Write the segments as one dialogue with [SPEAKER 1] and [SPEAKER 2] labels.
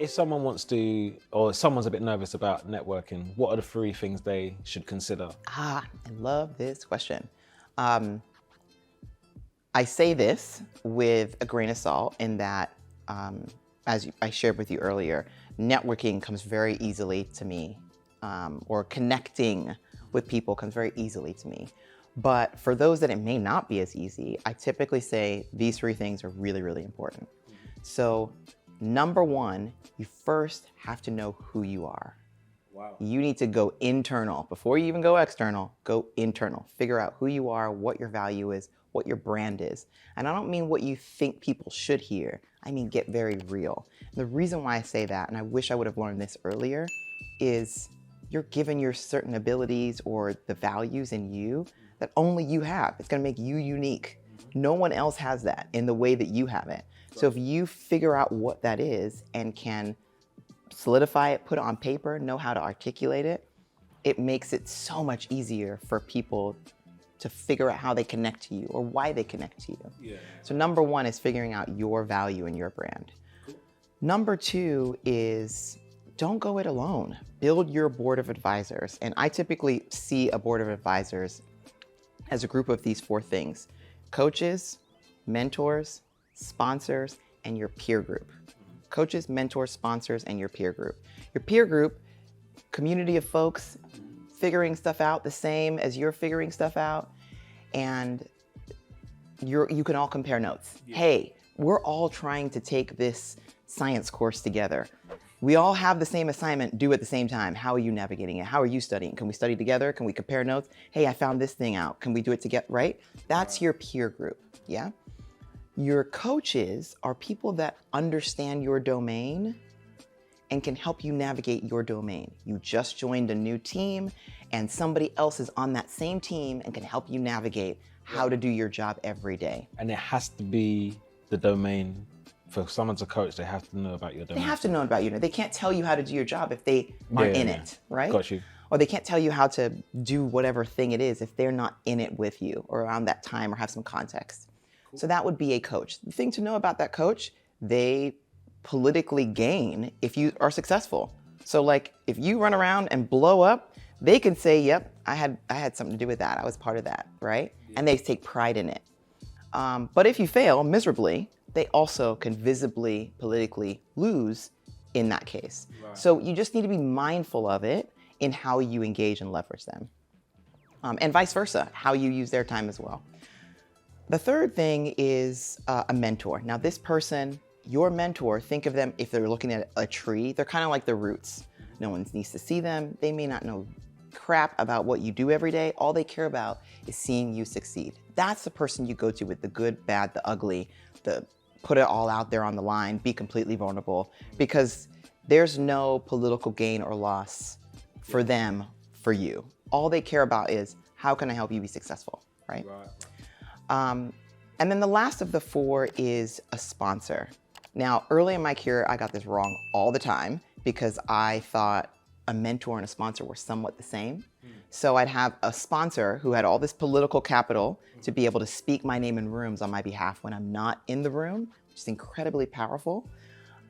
[SPEAKER 1] If someone wants to, or someone's a bit nervous about networking, what are the 3 things they should consider?
[SPEAKER 2] I love this question. I say this with a grain of salt in that, I shared with you earlier, networking comes very easily to me, or connecting with people comes very easily to me. But for those that it may not be as easy, I typically say these 3 things are really, really important. So number 1, you first have to know who you are.
[SPEAKER 1] Wow.
[SPEAKER 2] You need to go internal. Before you even go external, go internal. Figure out who you are, what your value is, what your brand is. And I don't mean what you think people should hear. I mean, get very real. And the reason why I say that, and I wish I would have learned this earlier, is you're given your certain abilities or the values in you that only you have. It's gonna make you unique. No one else has that in the way that you have it. So if you figure out what that is and can solidify it, put it on paper, know how to articulate it, it makes it so much easier for people to figure out how they connect to you or why they connect to you.
[SPEAKER 1] Yeah.
[SPEAKER 2] So number 1 is figuring out your value in your brand. Cool. Number 2 is don't go it alone. Build your board of advisors. And I typically see a board of advisors as a group of these 4 things: coaches, mentors, sponsors, and your peer group. Coaches, mentors, sponsors, and your peer group. Your peer group, community of folks figuring stuff out the same as you're figuring stuff out, and you can all compare notes. Yeah. Hey, we're all trying to take this science course together. We all have the same assignment due at the same time. How are you navigating it? How are you studying? Can we study together? Can we compare notes? Hey, I found this thing out. Can we do it together, right? That's your peer group, yeah? Your coaches are people that understand your domain and can help you navigate your domain. You just joined a new team and somebody else is on that same team and can help you navigate how to do your job every day.
[SPEAKER 1] And it has to be the domain. For someone to coach, they have to know about your domain.
[SPEAKER 2] They have to know about you. They can't tell you how to do your job if they aren't in it, right?
[SPEAKER 1] Got you.
[SPEAKER 2] Or they can't tell you how to do whatever thing it is if they're not in it with you or around that time or have some context. Cool. So that would be a coach. The thing to know about that coach, they politically gain if you are successful. So like if you run around and blow up, they can say, yep, I had something to do with that. I was part of that, right? Yeah. And they take pride in it. But if you fail miserably, they also can visibly, politically lose in that case. Right. So you just need to be mindful of it in how you engage and leverage them. And vice versa, how you use their time as well. The third thing is a mentor. Now this person, your mentor, think of them, if they're looking at a tree, they're kind of like the roots. No one needs to see them. They may not know crap about what you do every day. All they care about is seeing you succeed. That's the person you go to with the good, bad, the ugly, the put it all out there on the line, be completely vulnerable, because there's no political gain or loss for them, for you. All they care about is, how can I help you be successful, right? And then the last of the 4 is a sponsor. Now, early in my career, I got this wrong all the time because I thought a mentor and a sponsor were somewhat the same. So I'd have a sponsor who had all this political capital to be able to speak my name in rooms on my behalf when I'm not in the room, which is incredibly powerful.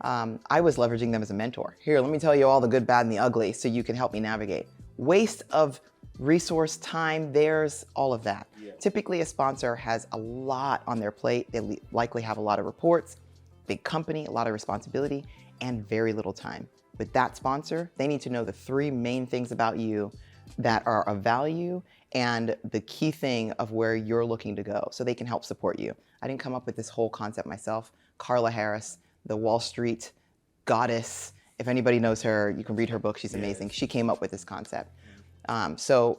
[SPEAKER 2] I was leveraging them as a mentor. Here, let me tell you all the good, bad, and the ugly so you can help me navigate. Waste of resource, time, theirs, all of that. Yeah. Typically, a sponsor has a lot on their plate. They likely have a lot of reports, big company, a lot of responsibility, and very little time. With that sponsor, they need to know the 3 main things about you that are of value and the key thing of where you're looking to go so they can help support you. I didn't come up with this whole concept myself. Carla Harris, the Wall Street goddess, if anybody knows her, you can read her book, she's amazing. Yes. She came up with this concept. So,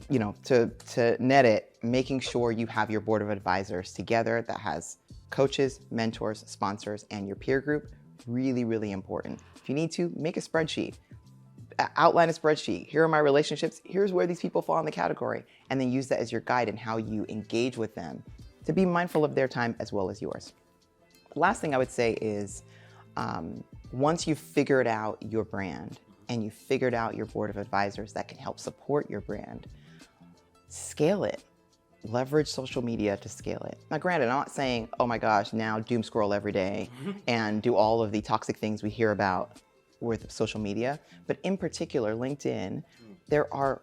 [SPEAKER 2] you know, to net it, making sure you have your board of advisors together that has coaches, mentors, sponsors, and your peer group, really, really important. If you need to, make a spreadsheet. Outline a spreadsheet. Here are my relationships. Here's where these people fall in the category. And then use that as your guide in how you engage with them to be mindful of their time as well as yours. The last thing I would say is once you've figured out your brand and you've figured out your board of advisors that can help support your brand, scale it. leverage social media to scale it. Now, granted, I'm not saying, oh my gosh, now doom scroll every day and do all of the toxic things we hear about with social media. But in particular, LinkedIn, there are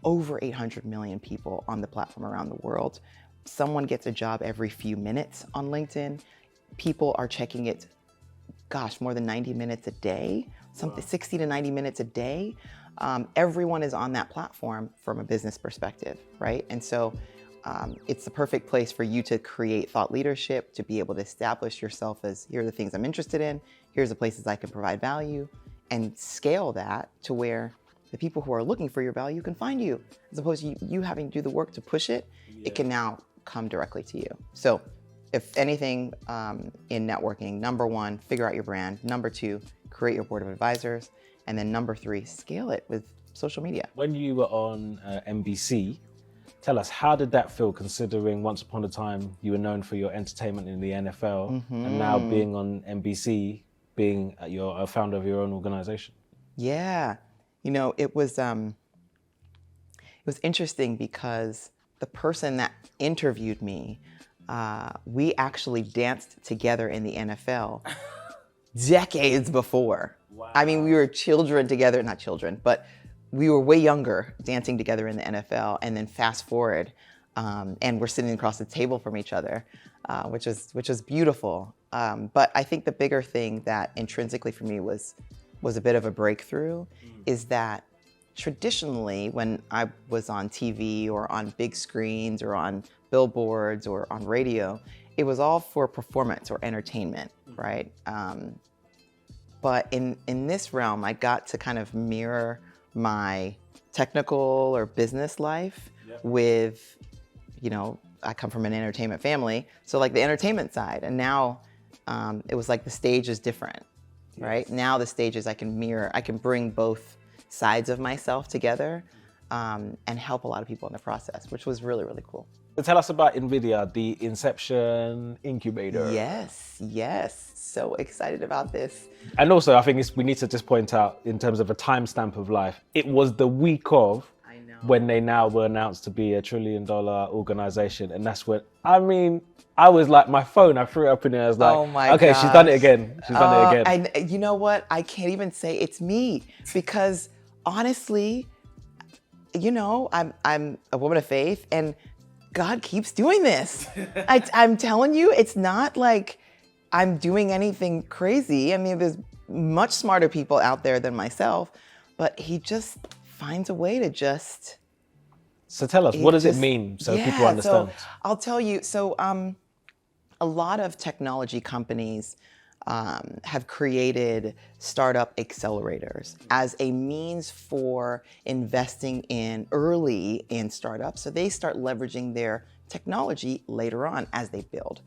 [SPEAKER 2] over 800 million people on the platform around the world. Someone gets a job every few minutes on LinkedIn. People are checking it, gosh, more than 90 minutes a day, something 60 to 90 minutes a day. Everyone is on that platform from a business perspective, right? And so it's the perfect place for you to create thought leadership, to be able to establish yourself as, here are the things I'm interested in, here's the places I can provide value, and scale that to where the people who are looking for your value can find you. As opposed to you having to do the work to push it, it can now come directly to you. So if anything in networking, number one, figure out your brand. Number two, create your board of advisors. And then number three, scale it with social media.
[SPEAKER 1] When you were on NBC, tell us, how did that feel, considering once upon a time you were known for your entertainment in the NFL, and now being on NBC, being a founder of your own organization?
[SPEAKER 2] Yeah, you know, it was interesting because the person that interviewed me, we actually danced together in the NFL decades before. Wow. I mean, we were children together, not children, but we were way younger dancing together in the NFL, and then fast forward, and we're sitting across the table from each other, which was beautiful. But I think the bigger thing that intrinsically for me was a bit of a breakthrough is that traditionally when I was on TV or on big screens or on billboards or on radio, it was all for performance or entertainment, right? But in this realm, I got to kind of mirror my technical or business life with, you know, I come from an entertainment family, so like the entertainment side. And now it was like the stage is different, right? Now the stage is I can bring both sides of myself together and help a lot of people in the process, which was really, really cool.
[SPEAKER 1] So tell us about NVIDIA, the Inception Incubator.
[SPEAKER 2] Yes. So excited about this.
[SPEAKER 1] And also, I think we need to just point out, in terms of a timestamp of life, it was the week of when they now were announced to be $1 trillion organization. And that's when, I mean, I was like, my phone, I threw it up in there. I was like,
[SPEAKER 2] oh my
[SPEAKER 1] okay,
[SPEAKER 2] gosh.
[SPEAKER 1] She's done it again. She's done it again.
[SPEAKER 2] And you know what? I can't even say it's me, because honestly, you know, I'm a woman of faith, and God keeps doing this. I'm telling you, it's not like I'm doing anything crazy. I mean, there's much smarter people out there than myself, but he just finds a way to just...
[SPEAKER 1] So tell us, what does it mean so people understand?
[SPEAKER 2] So I'll tell you. So a lot of technology companies have created startup accelerators as a means for investing early in startups, so they start leveraging their technology later on as they build.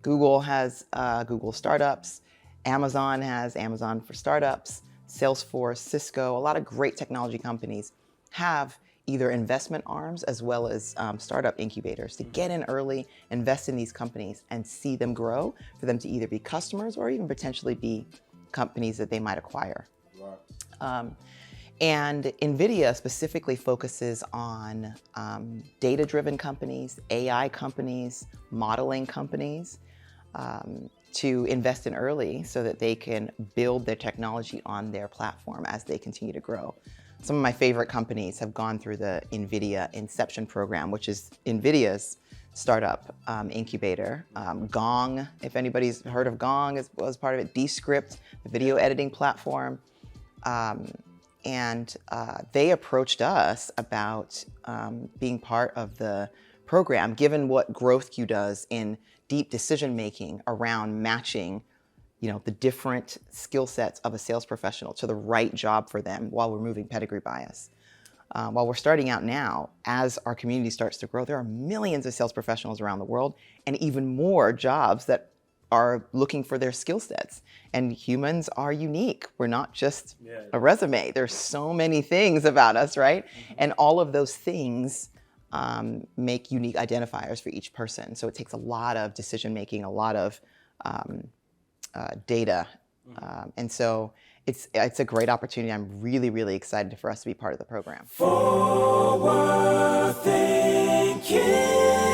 [SPEAKER 2] Google has Google Startups, Amazon has Amazon for Startups, Salesforce, Cisco, a lot of great technology companies have either investment arms as well as startup incubators to get in early, invest in these companies, and see them grow, for them to either be customers or even potentially be companies that they might acquire. Right. And NVIDIA specifically focuses on data-driven companies, AI companies, modeling companies, to invest in early so that they can build their technology on their platform as they continue to grow. Some of my favorite companies have gone through the NVIDIA Inception program, which is NVIDIA's startup incubator. Gong, if anybody's heard of Gong, was part of it. Descript, the video editing platform. And they approached us about being part of the program, given what GrowthQ does in deep decision-making around matching, you know, the different skill sets of a sales professional to the right job for them while removing pedigree bias. While we're starting out now, as our community starts to grow, there are millions of sales professionals around the world, and even more jobs that are looking for their skill sets. And humans are unique. We're not just a resume. There's so many things about us, right? Mm-hmm. And all of those things make unique identifiers for each person. So it takes a lot of decision-making, a lot of data. And so it's a great opportunity. I'm really, really excited for us to be part of the program. Forward thinking.